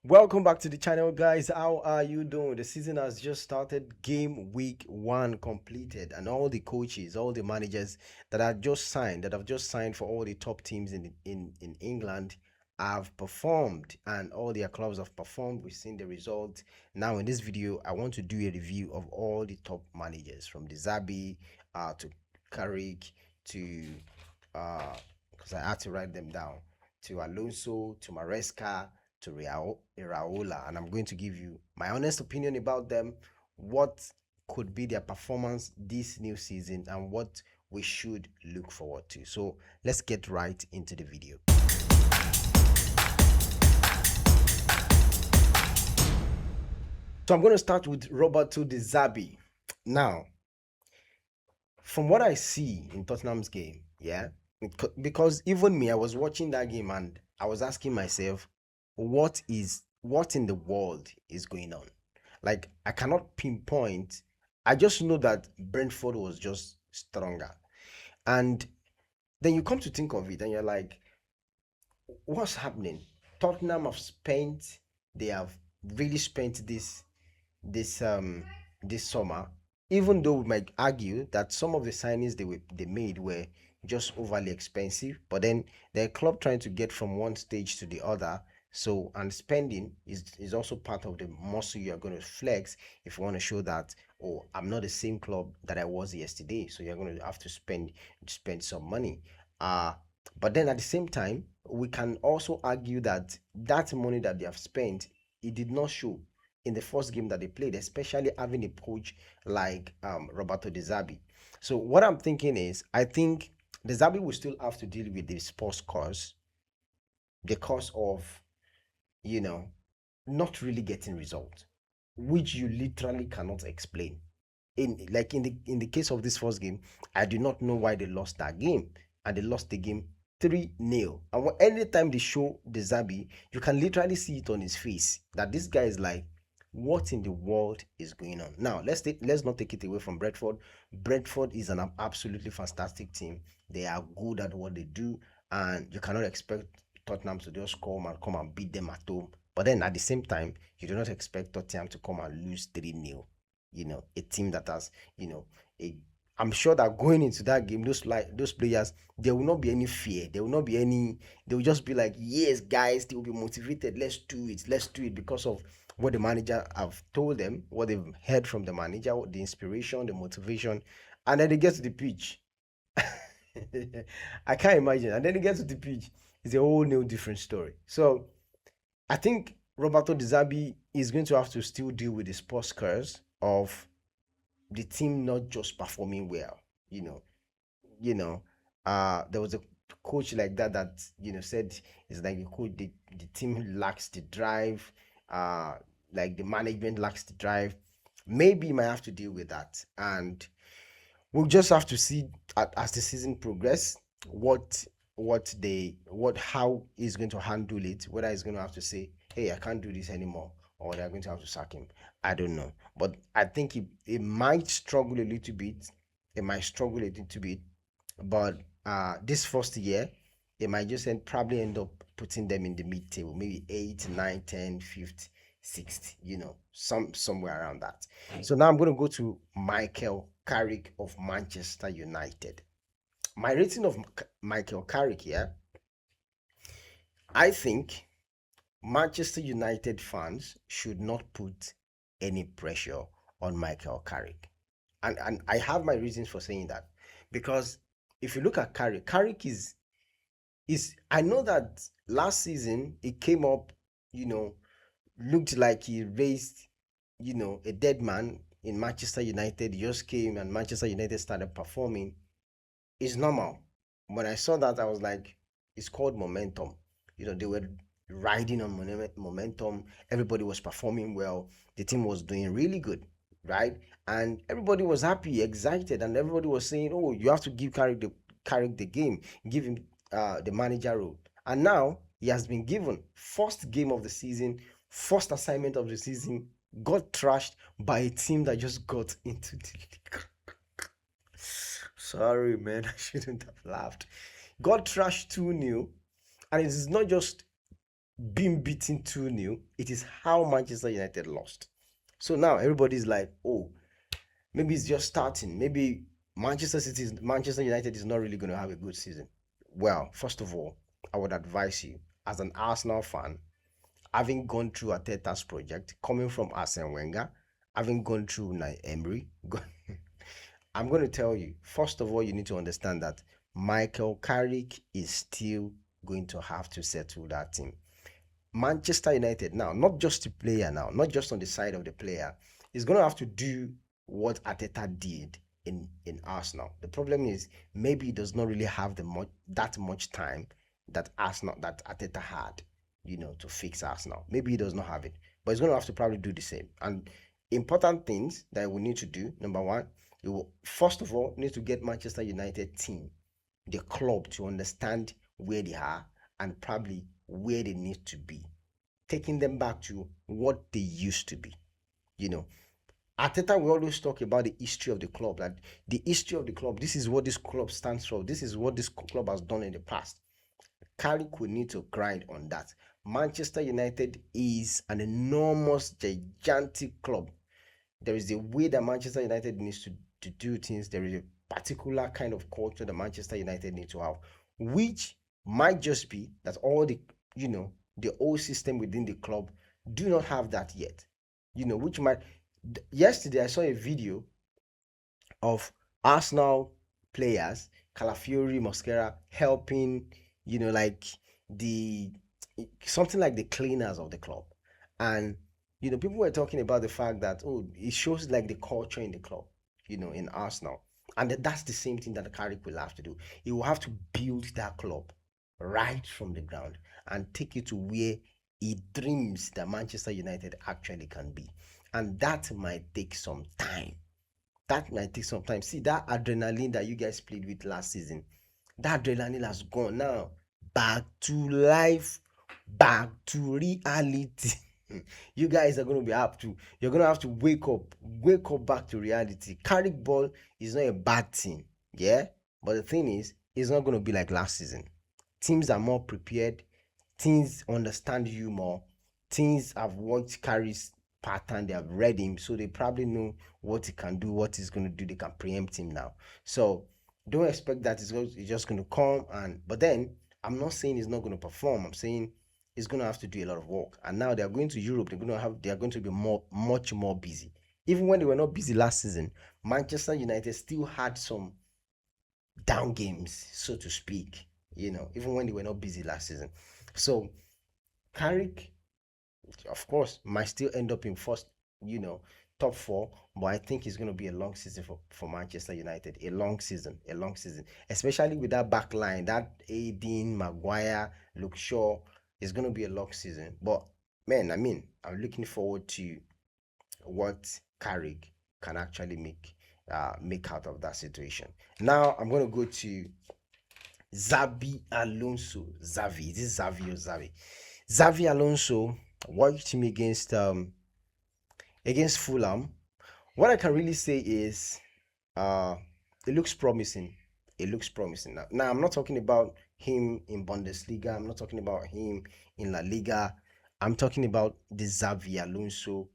Welcome back to the channel, guys. How are you doing? The season has just started. Game week 1 completed, and all the coaches, all the managers that have just signed for all the top teams in England have performed, and all their clubs have performed. We've seen the results. Now in this video, I want to do a review of all the top managers, from the Zabi to Carrick to because I had to write them down, to Alonso, to Maresca, to Iraola, and I'm going to give you my honest opinion about them, what could be their performance this new season, and what we should look forward to. So let's get right into the video. So I'm going to start with Roberto De Zerbi. Now, from what I see in Tottenham's game, yeah, because even me, I was watching that game and I was asking myself, what in the world is going on? Like, I cannot pinpoint. I just know that Brentford was just stronger. And then you come to think of it and you're like, what's happening? Tottenham have spent, they have really spent this summer, even though we might argue that some of the signings they made were just overly expensive, but then the club trying to get from one stage to the other. So, and spending is also part of the muscle you are going to flex if you want to show that, oh, I'm not the same club that I was yesterday. So you're going to have to spend some money. But then at the same time, we can also argue that that money that they have spent, it did not show in the first game that they played, especially having a coach like Roberto De Zerbi. So what I'm thinking is, I think De Zerbi will still have to deal with the sports cause, the cause of, you know, not really getting results, which you literally cannot explain. In the case of this first game, I do not know why they lost that game, and they lost the game 3-0. And anytime they show De Zerbi, you can literally see it on his face that this guy is like, what in the world is going on? Now let's not take it away from Brentford. Brentford is an absolutely fantastic team. They are good at what they do, and you cannot expect Tottenham to just come and beat them at home. But then at the same time, you do not expect Tottenham to come and lose 3-0. A team that has, a I'm sure that going into that game, those players, there will not be any fear. There will not be any. They will just be like, yes, guys, they will be motivated. Let's do it. Let's do it because of what the manager have told them, what they've heard from the manager, the inspiration, the motivation, and then they get to the pitch. I can't imagine. And then they get to the pitch. It's a whole new different story. So I think Roberto De Zerbi is going to have to still deal with the sports curse of the team not just performing well. You know, there was a coach like that said it's like the team lacks the drive, like the management lacks the drive. Maybe you might have to deal with that, and we'll just have to see as the season progress how he's going to handle it, whether he's going to have to say, hey, I can't do this anymore, or they're going to have to sack him. I don't know, but I think it might struggle a little bit. But this first year, they might just probably end up putting them in the mid table, maybe 8, 9, 10, 5th, 6th, somewhere around that. So now I'm going to go to Michael Carrick of Manchester United. My rating of Michael Carrick here, I think Manchester United fans should not put any pressure on Michael Carrick. And I have my reasons for saying that. Because if you look at Carrick is I know that last season he came up, looked like he raised, a dead man in Manchester United. He just came and Manchester United started performing. It's normal. When I saw that, I was like, it's called momentum. They were riding on momentum. Everybody was performing well. The team was doing really good, right? And everybody was happy, excited, and everybody was saying, "Oh, you have to give Carrick the game, give him the manager role." And now he has been given first game of the season, first assignment of the season, got trashed by a team that just got into the league. Sorry, man, I shouldn't have laughed. Got trashed 2-0, and it is not just being beaten 2-0, it is how Manchester United lost. So now everybody's like, oh, maybe it's just starting. Maybe Manchester United is not really going to have a good season. Well, first of all, I would advise you, as an Arsenal fan, having gone through Arteta's project, coming from Arsene Wenger, having gone through Emery, I'm going to tell you, first of all, you need to understand that Michael Carrick is still going to have to settle that team. Manchester United now, not just the player now, not just on the side of the player, is going to have to do what Arteta did in Arsenal. The problem is maybe he does not really have that much time that Arteta had, to fix Arsenal. Maybe he does not have it, but he's going to have to probably do the same. And important things that we need to do. Number one, you will first of all need to get Manchester United team, the club, to understand where they are and probably where they need to be, taking them back to what they used to be. You know, Arteta will always talk about the history of the club, that the history of the club, this is what this club stands for, this is what this club has done in the past. Carrick will need to grind on that. Manchester United is an enormous, gigantic club. There is a way that Manchester United needs to do things. There is a particular kind of culture that Manchester United need to have, which might just be that all the old system within the club do not have that yet. Which might yesterday I saw a video of Arsenal players, Calafiori, Mosquera, helping, like the something like the cleaners of the club. And people were talking about the fact that, oh, it shows like the culture in the club, in Arsenal. And that's the same thing that the Carrick will have to do. He will have to build that club right from the ground and take it to where he dreams that Manchester United actually can be. And that might take some time. That might take some time. See, that adrenaline that you guys played with last season, that adrenaline has gone now. Back to life, back to reality. You guys are going to be up to, you're going to have to wake up back to reality. Carrick ball is not a bad thing, yeah? But the thing is, it's not going to be like last season. Teams are more prepared, teams understand you more, teams have watched Carrick's pattern, they have read him, so they probably know what he can do, what he's going to do. They can preempt him now. So don't expect that it's just going to come. But then I'm not saying he's not going to perform. I'm saying he's going to have to do a lot of work. And now they are going to Europe. They are going to be much more busy. Even when they were not busy last season, Manchester United still had some down games, so to speak. Even when they were not busy last season. So Carrick, of course, might still end up in first, top four, but I think it's going to be a long season for Manchester United. A long season, especially with that back line, that Aiden, Maguire, Luke Shaw. It's going to be a long season. But man, I'm looking forward to what Carrick can actually make out of that situation. Now I'm going to go to Xabi Alonso. Xavi, is this Xavi or Xavi? Xavi Alonso watched him against Fulham. What I can really say is it looks promising. It looks promising. Now I'm not talking about him in Bundesliga. I'm not talking about him in La Liga. I'm talking about the Xavi Alonso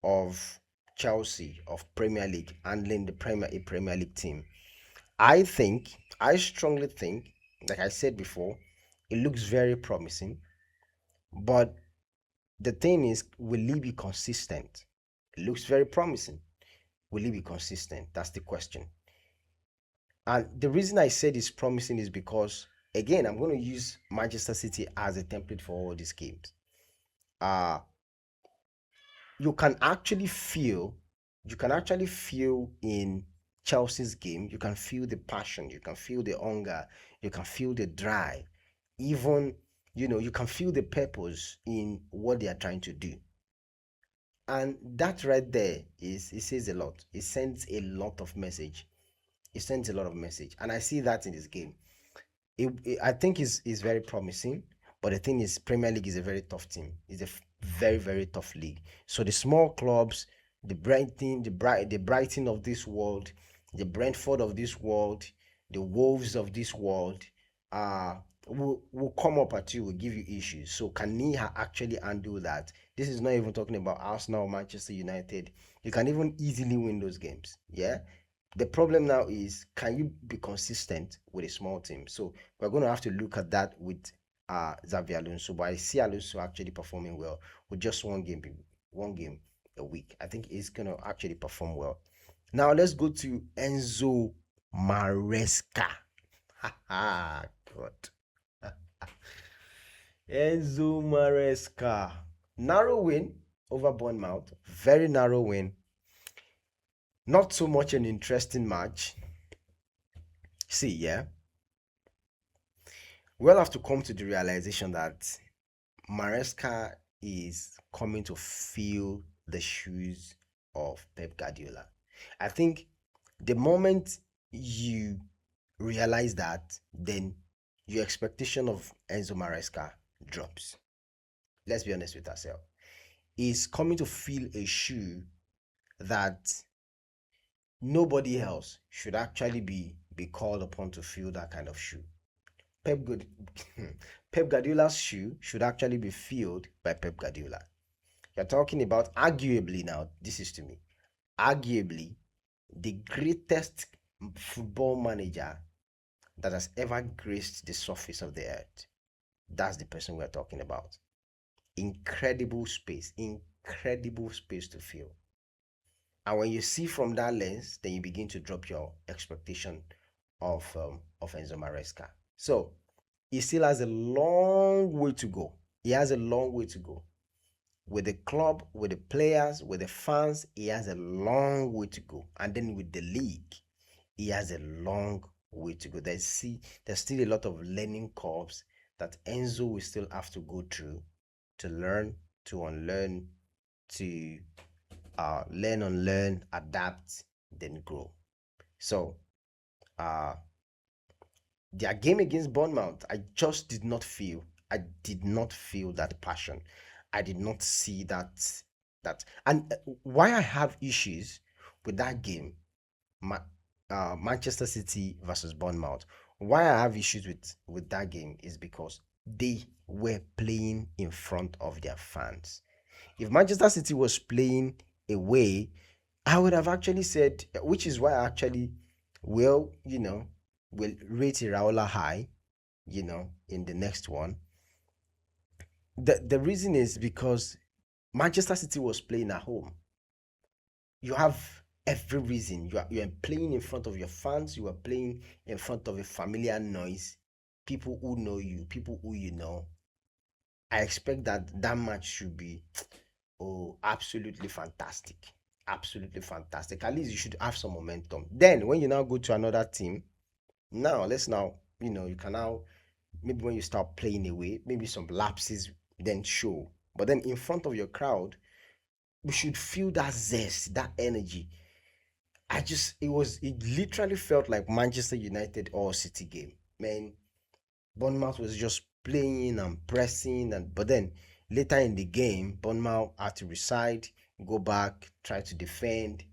of Chelsea, of Premier League, handling a Premier League team. I strongly think, like I said before, it looks very promising. But the thing is, will he be consistent? It looks very promising. Will he be consistent? That's the question. And the reason I said it's promising is because, again, I'm going to use Manchester City as a template for all these games. Uh, you can actually feel, in Chelsea's game, you can feel the passion, you can feel the hunger, you can feel the drive. Even, you can feel the purpose in what they are trying to do. And that right there it says a lot. It sends a lot of message. It sends a lot of message. And I see that in this game. I think is very promising. But the thing is, Premier League is a very tough team. It's a very, very tough league. So the small clubs, the Brighton of this world, the Brentford of this world, the Wolves of this world, will come up at you, will give you issues. So can he actually handle that? This is not even talking about Arsenal or Manchester United. You can even easily win those games. Yeah. The problem now is, can you be consistent with a small team? So we're going to have to look at that with Xavi Alonso. But I see Alonso actually performing well with just one game a week. I think he's going to actually perform well. Now let's go to Enzo Maresca. Ha God. Enzo Maresca. Narrow win over Bournemouth. Very narrow win. Not so much an interesting match. See, yeah. We'll have to come to the realization that Maresca is coming to fill the shoes of Pep Guardiola. I think the moment you realize that, then your expectation of Enzo Maresca drops. Let's be honest with ourselves. He's coming to fill a shoe that nobody else should actually be called upon to fill that kind of shoe. Pep, Guard- Pep Guardiola's shoe should actually be filled by Pep Guardiola. You're talking about, arguably, now, this is to me, arguably the greatest football manager that has ever graced the surface of the earth. That's the person we're talking about. Incredible space to fill. And when you see from that lens, then you begin to drop your expectation of Enzo Maresca. So he still has a long way to go. He has a long way to go. With the club, with the players, with the fans, he has a long way to go. And then with the league, he has a long way to go. There's still a lot of learning curves that Enzo will still have to go through to learn, to unlearn, to learn, unlearn, adapt, then grow. So their game against Bournemouth, I did not feel that passion. I did not see that. And why I have issues with that game, Manchester City versus Bournemouth. Why I have issues with that game is because they were playing in front of their fans. If Manchester City was playing away, I would have actually said, which is why I actually will, will rate Iraola high, in the next one. The reason is because Manchester City was playing at home. You have every reason. You are playing in front of your fans. You are playing in front of a familiar noise. People who know you, people who you know. I expect that match should be absolutely fantastic. Absolutely fantastic. At least you should have some momentum. Then when you now go to another team, you can now, maybe when you start playing away, maybe some lapses then show. But then in front of your crowd, we should feel that zest, that energy. It literally felt like Manchester United or City game. Man, Bournemouth was just playing and pressing, but then later in the game, Bournemouth had to reside, go back, try to defend.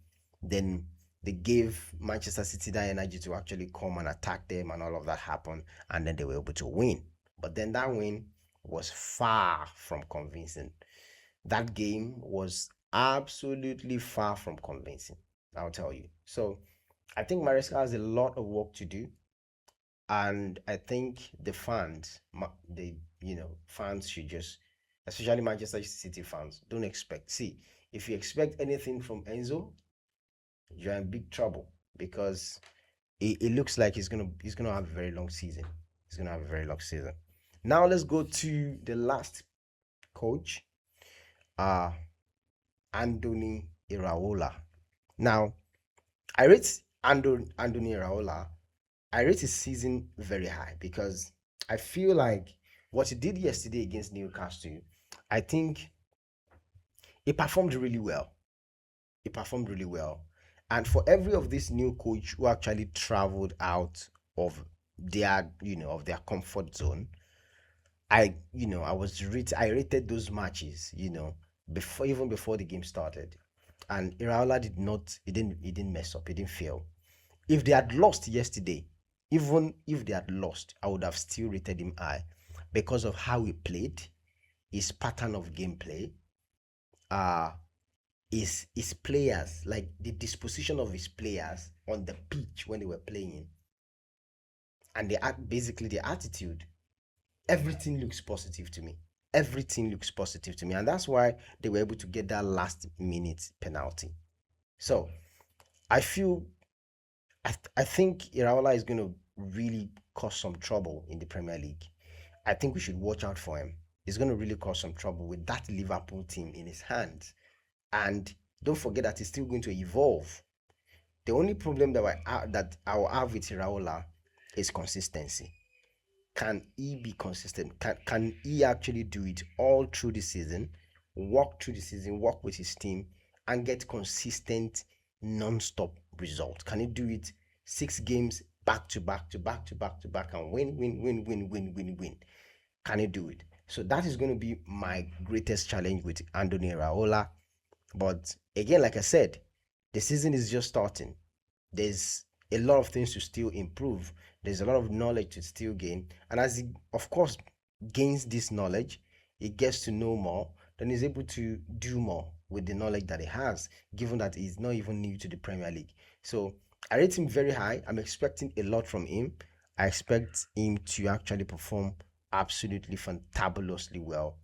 Then they gave Manchester City that energy to actually come and attack them, and all of that happened, and then they were able to win. But then that win was far from convincing. That game was absolutely far from convincing, I'll tell you. So I think Maresca has a lot of work to do, and I think the fans, fans should just, especially Manchester City fans, don't expect. See, if you expect anything from Enzo, you're in big trouble, because it looks like he's gonna have a very long season. He's gonna have a very long season. Now let's go to the last coach, Andoni Iraola. Now, I rate Andoni Iraola. I rate his season very high, because I feel like what he did yesterday against Newcastle, I think he performed really well. He performed really well. And for every of this new coach who actually traveled out of their comfort zone, I rated those matches, before the game started. And Iraola he didn't mess up, he didn't fail. If they had lost yesterday, Even if they had lost, I would have still rated him high because of how he played, his pattern of gameplay, uh, his players, like the disposition of his players on the pitch when they were playing, and basically the attitude. Everything looks positive to me. Everything looks positive to me, and that's why they were able to get that last minute penalty. So I feel I think Iraola is going to really cause some trouble in the Premier League. I think we should watch out for him. He's going to really cause some trouble with that Liverpool team in his hands. And don't forget that he's still going to evolve. The only problem that I will have with Iraola is consistency. Can he be consistent? Can he actually do it all through the season, walk through the season, work with his team, and get consistent, non-stop results? Can he do it 6 games back to back to back to back to back and win, win, win, win, win, win, win? Can he do it? So that is going to be my greatest challenge with Andoni Raola. But again, like I said, the season is just starting. There's a lot of things to still improve. There's a lot of knowledge to still gain. And as he, of course, gains this knowledge, he gets to know more, then he's able to do more with the knowledge that he has, given that he's not even new to the Premier League. So I rate him very high. I'm expecting a lot from him. I expect him to actually perform absolutely fantabulously well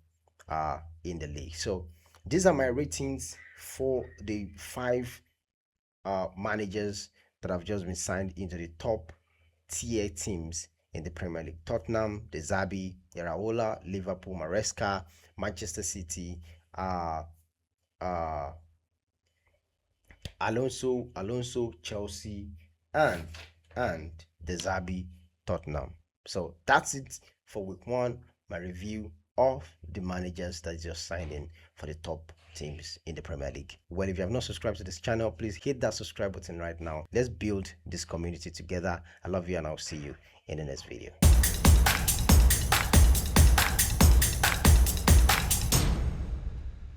in the league. So these are my ratings for the 5 managers that have just been signed into the top tier teams in the Premier League. Tottenham, De Zerbi, Iraola, Liverpool, Maresca, Manchester City, uh, uh, Alonso, Chelsea, and De Zerbi, Tottenham. So that's it for week 1. My review of the managers that just signed in for the top teams in the Premier League. Well, if you have not subscribed to this channel, please hit that subscribe button right now. Let's build this community together. I love you, and I'll see you in the next video.